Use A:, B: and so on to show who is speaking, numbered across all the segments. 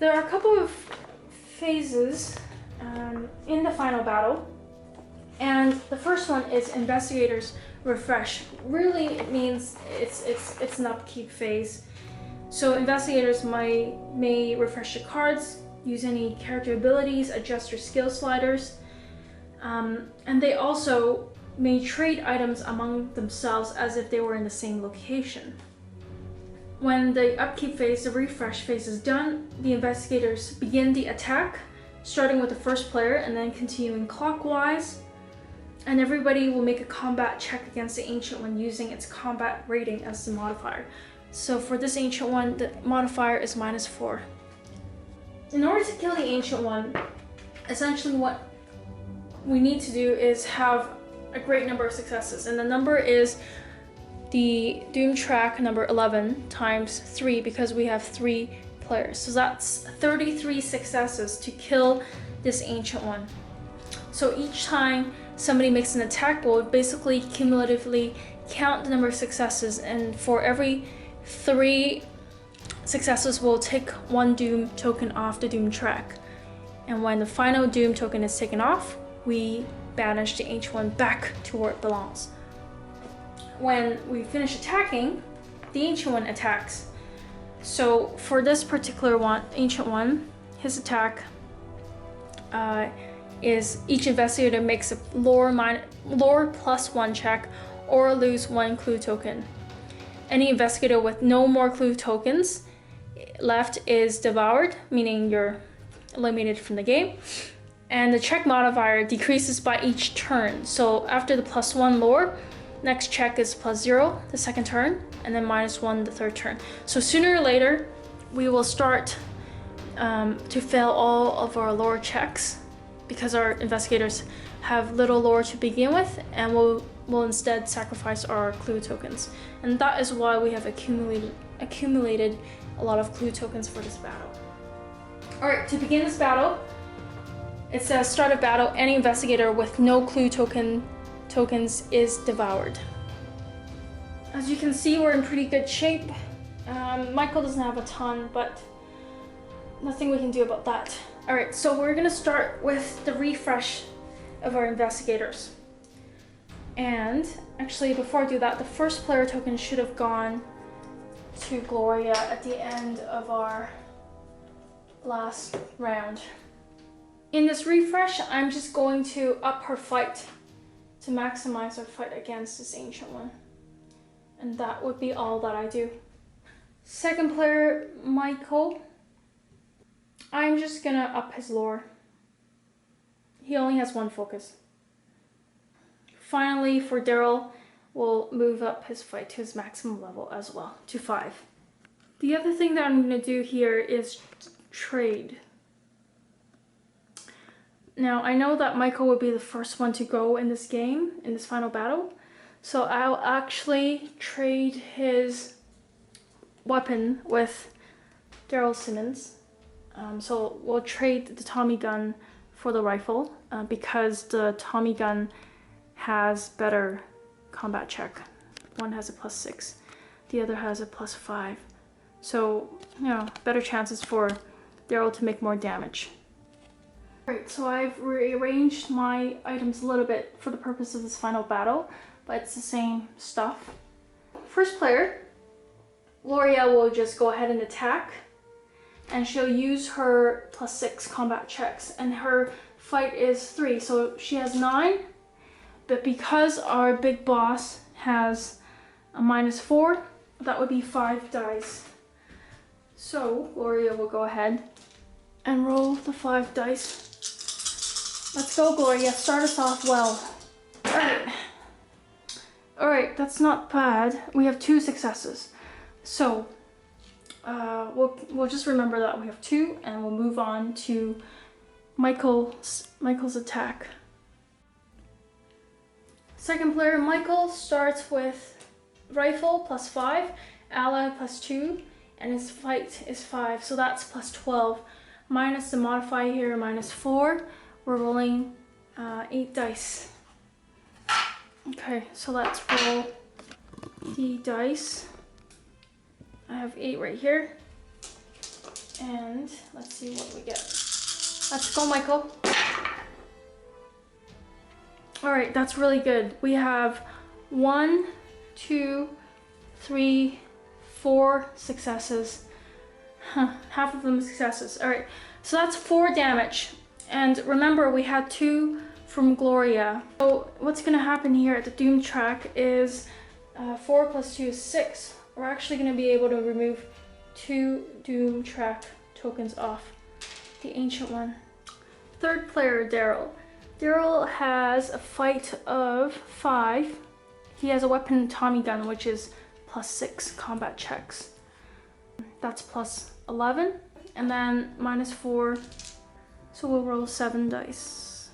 A: There are a couple of phases in the final battle, and the first one is Investigator's Refresh. Really, it means it's an upkeep phase. So investigators may refresh your cards, use any character abilities, adjust your skill sliders, and they also may trade items among themselves as if they were in the same location. When the upkeep phase, the refresh phase is done, the investigators begin the attack, starting with the first player and then continuing clockwise, and everybody will make a combat check against the Ancient One using its combat rating as the modifier. So for this Ancient One, the modifier is -4. In order to kill the Ancient One, essentially what we need to do is have a great number of successes, and the number is the Doom track number 11 times 3 because we have 3 players. So that's 33 successes to kill this Ancient One. So each time somebody makes an attack, we'll basically cumulatively count the number of successes, and for every 3 successes, we'll take 1 Doom token off the Doom track. And when the final Doom token is taken off, we banish the Ancient One back to where it belongs. When we finish attacking, the Ancient One attacks. So for this particular one, Ancient One, his attack is each investigator makes a lore +1 check or lose 1 clue token. Any investigator with no more clue tokens left is devoured, meaning you're eliminated from the game. And the check modifier decreases by each turn. So after the +1 lore, next check is +0 the second turn, and then -1 the third turn. So sooner or later, we will start to fail all of our lore checks because our investigators have little lore to begin with, and we'll instead sacrifice our clue tokens. And that is why we have accumulated a lot of clue tokens for this battle. All right, to begin this battle, it says start of battle, any investigator with no clue tokens is devoured. As you can see, we're in pretty good shape. Michael doesn't have a ton, but nothing we can do about that. All right, so we're gonna start with the refresh of our investigators. And actually, before I do that, the first player token should have gone to Gloria at the end of our last round. In this refresh, I'm just going to up her fight to maximize our fight against this Ancient One. And that would be all that I do. Second player, Michael. I'm just gonna up his lore. He only has 1 focus. Finally, for Daryl, we'll move up his fight to his maximum level as well, to 5. The other thing that I'm gonna do here is trade. Now, I know that Michael will be the first one to go in this game, in this final battle. So I'll actually trade his weapon with Daryl Simmons. So we'll trade the Tommy gun for the rifle because the Tommy gun has better combat check. One has a +6, the other has a +5. So, you know, better chances for Daryl to make more damage. Alright, so I've rearranged my items a little bit for the purpose of this final battle, but it's the same stuff. First player, Gloria will just go ahead and attack, and she'll use her +6 combat checks, and her fight is 3, so she has 9, but because our big boss has a -4, that would be 5 dice. So Gloria will go ahead and roll the 5 dice. Let's go, Gloria. Start us off well. Alright, that's not bad. We have 2 successes. So we'll just remember that we have 2, and we'll move on to Michael's attack. Second player, Michael, starts with rifle +5, ally +2, and his fight is 5, so that's +12. Minus the modifier here, -4. We're rolling 8 dice. Okay, so let's roll the dice. I have 8 right here. And let's see what we get. Let's go, Michael. All right, that's really good. We have 1, 2, 3, 4 successes. Half of them successes. All right, so that's 4 damage. And remember, we had 2 from Gloria. So what's gonna happen here at the Doom track is 4 plus 2 is 6. We're actually gonna be able to remove 2 Doom track tokens off the Ancient One. Third player, Daryl. Daryl has a fight of 5. He has a weapon Tommy gun, which is +6 combat checks. That's +11, and then -4. So we'll roll 7 dice.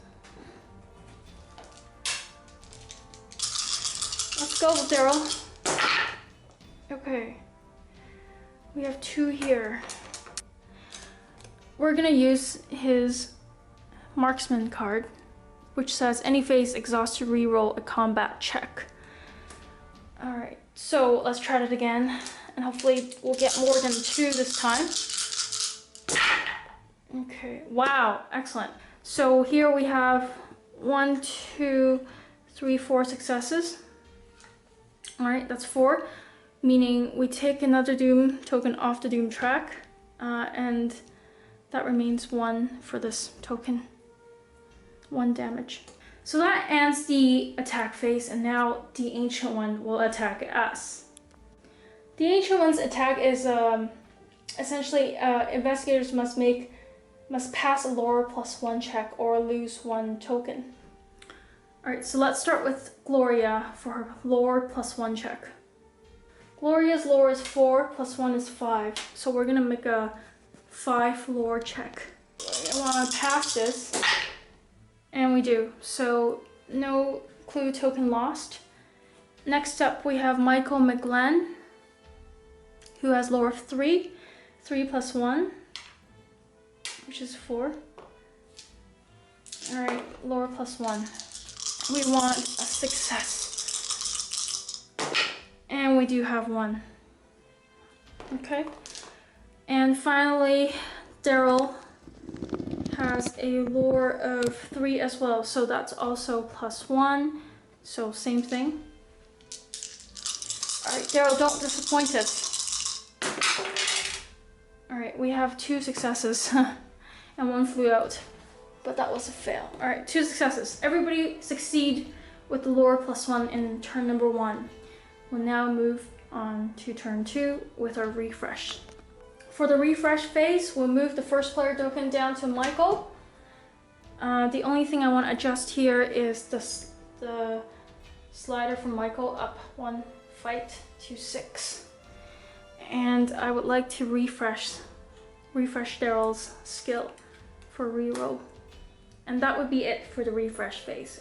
A: Let's go, Daryl. Okay. We have 2 here. We're gonna use his marksman card, which says any phase exhausted, reroll a combat check. All right, so let's try it again, and hopefully we'll get more than 2 this time. Okay, wow, excellent. So here we have 1, 2, 3, 4 successes. All right, that's 4, meaning we take another Doom token off the Doom track, and that remains 1 for this token. 1 damage. So that ends the attack phase, and now the Ancient One will attack us. The Ancient One's attack is essentially investigators must pass a lore +1 check or lose 1 token. Alright, so let's start with Gloria for her lore +1 check. Gloria's lore is 4, +1 is 5. So we're gonna make a 5 lore check. I wanna pass this. And we do. So no clue token lost. Next up we have Michael McGlenn, who has lore of 3. 3 + 1, which is 4. All right, lore +1. We want a success. And we do have 1. Okay. And finally, Daryl has a lore of 3 as well, so that's also +1, so same thing. All right, Daryl, don't disappoint us. All right, we have 2 successes and 1 flew out, but that was a fail. All right, 2 successes. Everybody succeed with the lore +1 in turn number 1. We'll now move on to turn 2 with our refresh. For the refresh phase, we'll move the first player token down to Michael. The only thing I want to adjust here is the slider from Michael up 1 fight to 6. And I would like to refresh Daryl's skill for reroll. And that would be it for the refresh phase.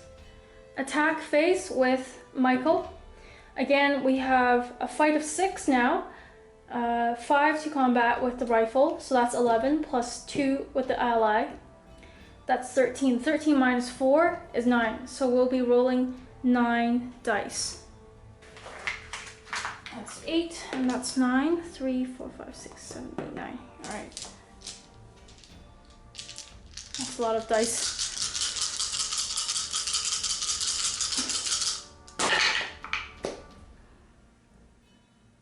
A: Attack phase with Michael. Again, we have a fight of 6 now. 5 to combat with the rifle, so that's 11, plus 2 with the ally. That's 13. 13 minus 4 is 9, so we'll be rolling 9 dice. That's 8, and that's 9. 3, 4, 5, 6, 7, 8, 9. All right. That's a lot of dice.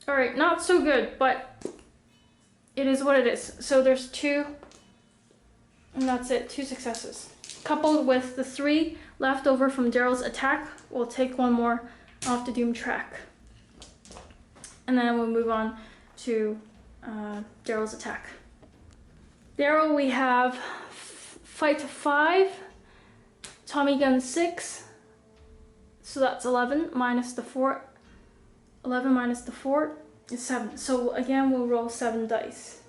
A: All right, not so good, but it is what it is. So there's 2, and that's it, 2 successes. Coupled with the 3 left over from Daryl's attack, we'll take 1 more off the Doom track. And then we'll move on to Daryl's attack. Daryl, we have fight 5, Tommy gun 6, so that's 11 minus the 4. 11 minus the 4 is 7. So again, we'll roll 7 dice.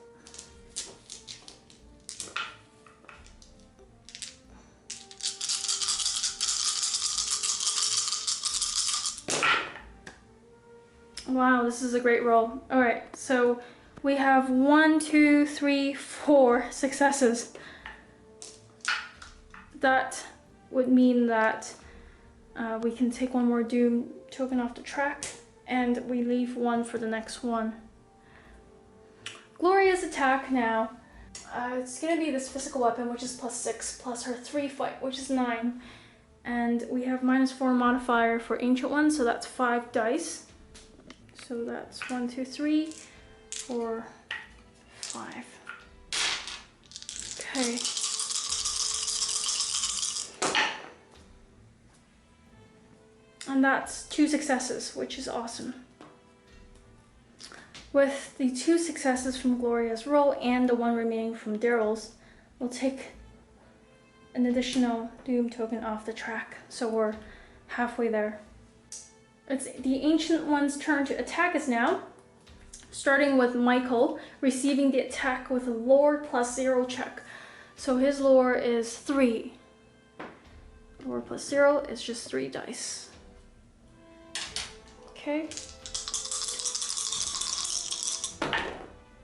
A: Wow, this is a great roll. All right, so we have 1, 2, 3, 4 successes. That would mean that we can take 1 more Doom token off the track, and we leave 1 for the next one. Gloria's attack now. It's gonna be this physical weapon, which is +6, plus her 3 fight, which is 9. And we have -4 modifier for ancient ones, so that's 5 dice. So that's 1, 2, 3, 4, 5. Okay. And that's 2 successes, which is awesome. With the 2 successes from Gloria's roll and the 1 remaining from Daryl's, we'll take an additional Doom token off the track. So we're halfway there. It's the Ancient One's turn to attack us now, starting with Michael, receiving the attack with a lore +0 check. So his lore is 3. Lore +0 is just 3 dice. Okay.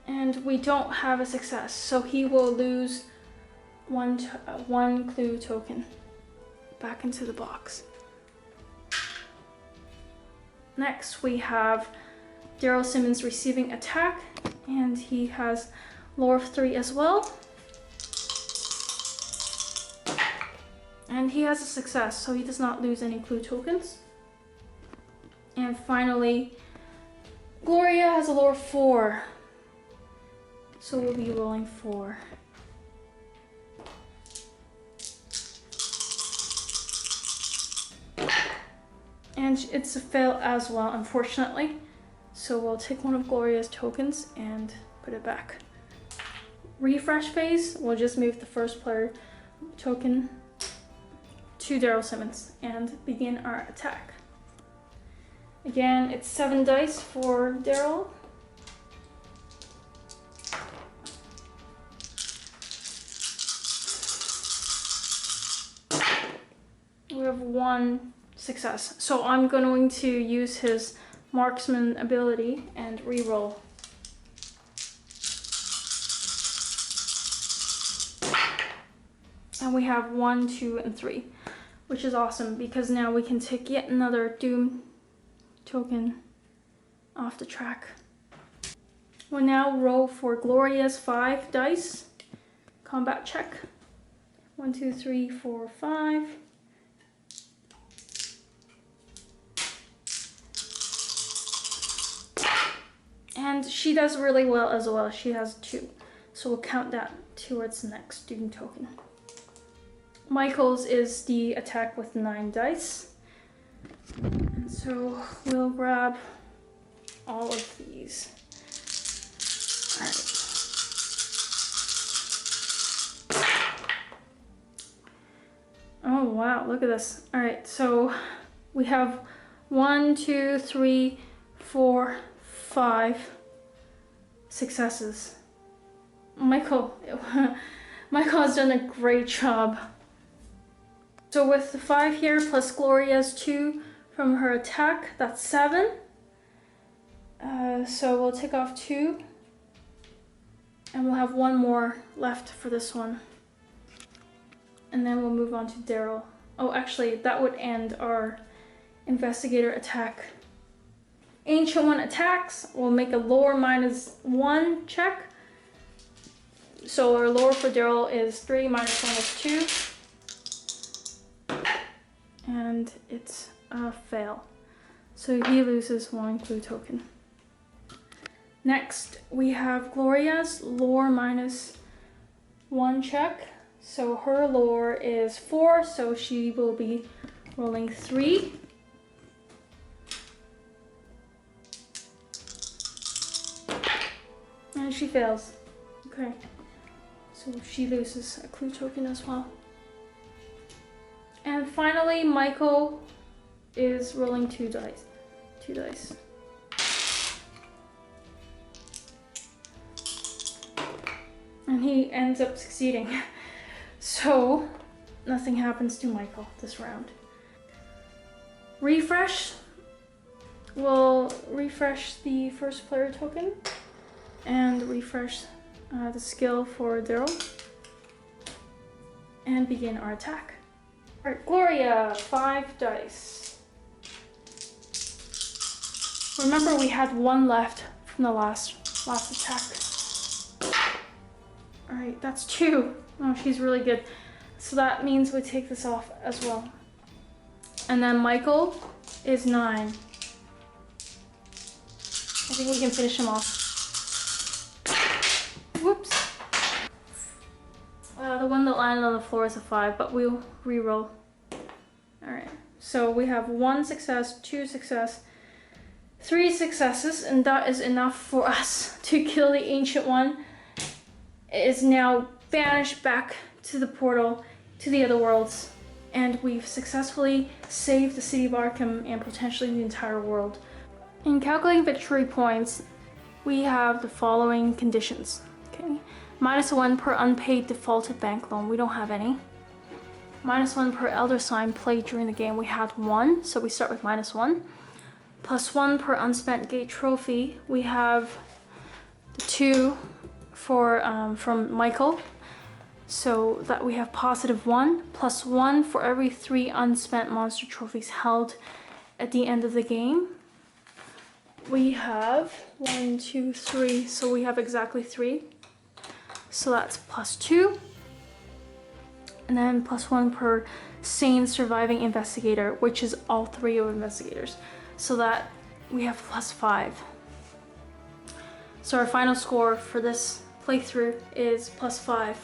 A: And we don't have a success, so he will lose one clue token back into the box. Next, we have Daryl Simmons receiving attack, and he has lore of 3 as well. And he has a success, so he does not lose any clue tokens. And finally, Gloria has a lore of 4. So we'll be rolling 4. And it's a fail as well, unfortunately. So we'll take one of Gloria's tokens and put it back. Refresh phase, we'll just move the first player token to Daryl Simmons and begin our attack. Again, it's 7 dice for Daryl. We have 1 success. So I'm going to use his marksman ability and reroll. And we have 1, 2, and 3, which is awesome because now we can take yet another Doom token off the track. We'll now roll for Gloria's 5 dice. Combat check. 1, 2, 3, 4, 5. And she does really well as well. She has 2. So we'll count that towards the next Doom token. Michael's is the attack with 9 dice. So we'll grab all of these. All right. Oh wow, look at this. All right, so we have 1, 2, 3, 4, 5 successes. Michael has done a great job. So with the 5 here plus Gloria's 2 from her attack, that's 7. So we'll take off 2 and we'll have 1 more left for this one. And then we'll move on to Daryl. Oh, actually, that would end our investigator attack. Ancient One attacks. We'll make a lore -1 check. So our lore for Daryl is 3 minus 1 is 2. And it's a fail. So he loses 1 clue token. Next, we have Gloria's lore -1 check. So her lore is 4, so she will be rolling 3. And she fails. Okay. So she loses a clue token as well. And finally, Michael is rolling 2 dice. 2 dice. And he ends up succeeding. So nothing happens to Michael this round. Refresh. We'll refresh the first player token and refresh the skill for Daryl and begin our attack. All right, Gloria, 5 dice. Remember, we had 1 left from the last attack. All right, that's 2. Oh, she's really good. So that means we take this off as well. And then Michael is 9. I think we can finish him off. Whoops. The one that landed on the floor is a 5, but we'll re-roll. All right, so we have 1 success, 2 success, 3 successes, and that is enough for us to kill the Ancient One. It is now banished back to the portal to the other worlds, and we've successfully saved the city of Arkham and potentially the entire world. In calculating victory points, we have the following conditions. Okay, -1 per unpaid defaulted bank loan. We don't have any. -1 per elder sign played during the game. We had 1, so we start with -1. +1 per unspent gate trophy. We have the 2 for from Michael, so that we have +1, +1 for every 3 unspent monster trophies held at the end of the game. We have 1, 2, 3, so we have exactly 3. So that's +2. And then +1 per sane surviving investigator, which is all 3 of investigators. So that we have +5. So our final score for this playthrough is +5.